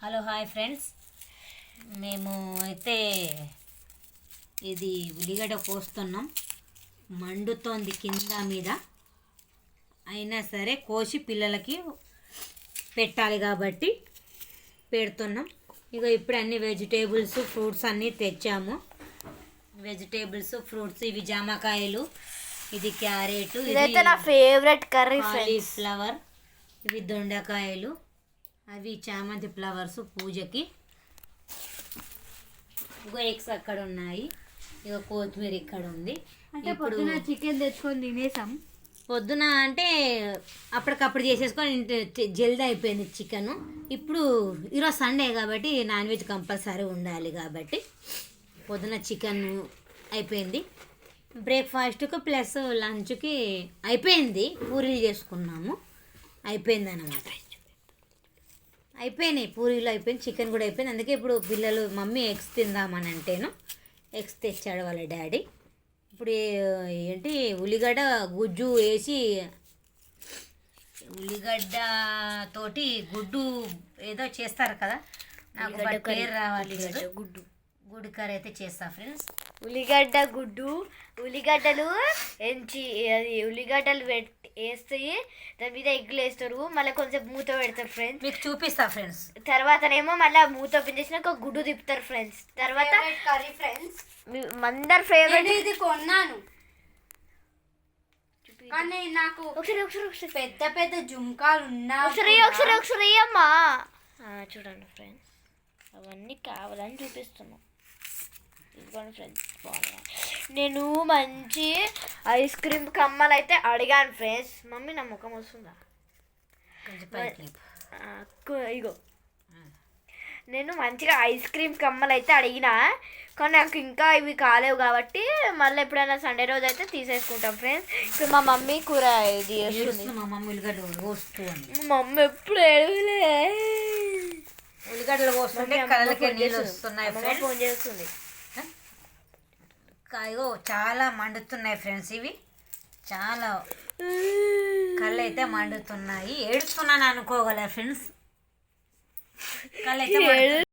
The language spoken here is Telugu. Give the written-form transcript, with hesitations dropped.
హలో హాయ్ ఫ్రెండ్స్, మేము అయితే ఇది ఉల్లిగడ్డ కోస్తున్నాం. మండుతోంది కింద మీద, అయినా సరే కోసి పిల్లలకి పెట్టాలి కాబట్టి పెడుతున్నాం. ఇక ఇప్పుడు అన్ని వెజిటేబుల్స్ ఫ్రూట్స్ అన్నీ తెచ్చాము. వెజిటేబుల్స్ ఫ్రూట్స్ ఇవి జామకాయలు, ఇది క్యారెట్, ఇదైతే నా ఫేవరెట్ కర్రీ కాలీఫ్లవర్, ఇవి దొండకాయలు, అవి చామంతి ఫ్లవర్స్ పూజకి. ఇక ఎగ్స్ అక్కడ ఉన్నాయి, ఇక కొత్తిమీర ఇక్కడ ఉంది. అంటే పొద్దున చికెన్ తెచ్చుకొని తినేసాం. పొద్దున అంటే అప్పటికప్పుడు చేసేసుకొని జల్దీ అయిపోయింది చికెన్. ఇప్పుడు ఈరోజు సండే కాబట్టి నాన్ వెజ్ కంపల్సరీ ఉండాలి కాబట్టి పొద్దున చికెన్ అయిపోయింది. బ్రేక్ఫాస్ట్కి ప్లస్ లంచ్కి అయిపోయింది. పూరీలు చేసుకున్నాము, అయిపోయింది అన్నమాట. అయిపోయినాయి పూరీలు, అయిపోయింది, చికెన్ కూడా అయిపోయింది. అందుకే ఇప్పుడు పిల్లలు మమ్మీ ఎగ్స్ తిందామని అంటేను ఎగ్స్ తెచ్చాడు వాళ్ళ డాడీ. ఇప్పుడు ఏంటి ఉల్లిగడ్డ గుజ్జు వేసి, ఉల్లిగడ్డ తోటి గుడ్డు ఏదో చేస్తారు కదా, నాకు పేరు రావాలి. గుడ్డు కర్రీ అయితే చేస్తా ఫ్రెండ్స్. ఉల్లిగడ్డ గుడ్డు, ఉల్లిగడ్డలు ఎంచి అది ఉల్లిగడ్డలు వేస్తే దాని మీద ఎగ్గులు వేస్తారు, మళ్ళీ కొంచెం మూత పెడతారు ఫ్రెండ్స్. మీకు చూపిస్తా ఫ్రెండ్స్. తర్వాతనేమో మళ్ళీ మూత ఓపెన్ చేసినాక గుడ్డు తిప్పుతారు ఫ్రెండ్స్. తర్వాత కర్రీ ఫ్రెండ్స్, అందరు ఫేవరెట్. ఇది కొన్నాను కానీ నాకు ఒకసారి పెద్ద పెద్ద జుంకాలు ఉన్నా. ఒకసారి అమ్మా చూడండి ఫ్రెండ్స్, అవన్నీ కావాలని చూపిస్తున్నాం. ఇదిగోండి ఫ్రెండ్స్, బాగున్నాయి. నేను మంచి ఐస్ క్రీమ్ కమ్మలు అయితే అడిగాను ఫ్రెండ్స్. మమ్మీ నా ముఖం వస్తుందా? ఇగో నేను మంచిగా ఐస్ క్రీమ్ కమ్మలు అయితే అడిగినా, కానీ నాకు ఇంకా ఇవి కాలేవు కాబట్టి మళ్ళీ ఎప్పుడైనా సండే రోజు అయితే తీసేసుకుంటాం ఫ్రెండ్స్. ఇప్పుడు మా మమ్మీ కూర ఇది వేస్తుంది. మా మమ్మీ ఉల్లిగడ్డలు కోస్తుంది. మా మమ్మీ ఎప్పుడు ఏడవలే, ఉల్లిగడ్డలు కోస్తుంటే కళ్ళకి నీళ్ళు వస్తున్నాయి. ఫోన్ చేస్తుంది. ఇగో చాలా మండుతున్నాయి ఫ్రెండ్స్, ఇవి చాలా కళ్ళు అయితే మండుతున్నాయి. ఏడుస్తున్నాను అనుకోగల ఫ్రెండ్స్, కళ్ళు అయితే